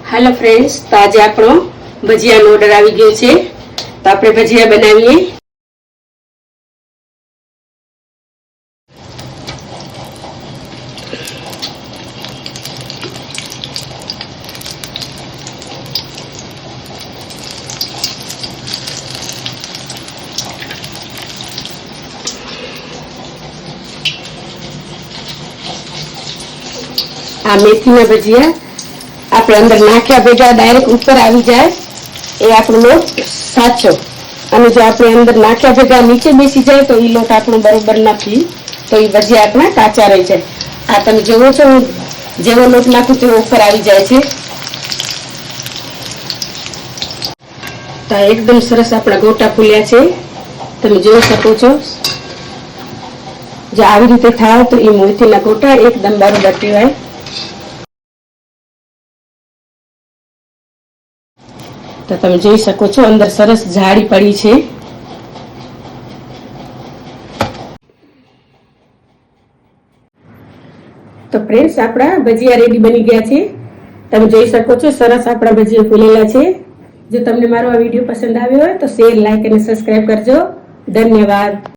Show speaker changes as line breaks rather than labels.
Hello friends, तो आज आपणो भजियानो ऑर्डर આવી ગયો છે તો આપણે ભજીયા બનાવીએ। આ મેથીના ભજીયા આપણે અંદર નાખ્યા ભેગા ડાયરેક્ટ ઉપર આવી જાય એ આપણો લોટ સાચો, અને જો આપણે અંદર નાખ્યા ભેગા નીચે બેસી જાય તો એ લોટ આપણો બરોબર નથી, તો એ ભજીયા આપણા કાચા રહી જાય। આ તમે જોવો છો હું જેવો લોટ નાખું તેવો ઉપર આવી જાય છે। તો એકદમ સરસ આપણા ગોટા ફૂલ્યા છે, તમે જોઈ શકો છો। જો આવી રીતે થાય તો એ મેથીના ગોટા એકદમ બરોબર કહેવાય। तो તમે જોઈ શકો છો અંદર સરસ જાળી પડી છે। તો ફ્રેન્ડ્સ આપણા ભજીયા રેડી બની ગયા છે, તમે જોઈ શકો છો સરસ આપણા ભજીયા ફૂલેલા છે। જો તમને મારો આ વિડિયો પસંદ આવ્યો હોય તો શેર, લાઈક અને સબસ્ક્રાઇબ કરજો। ધન્યવાદ।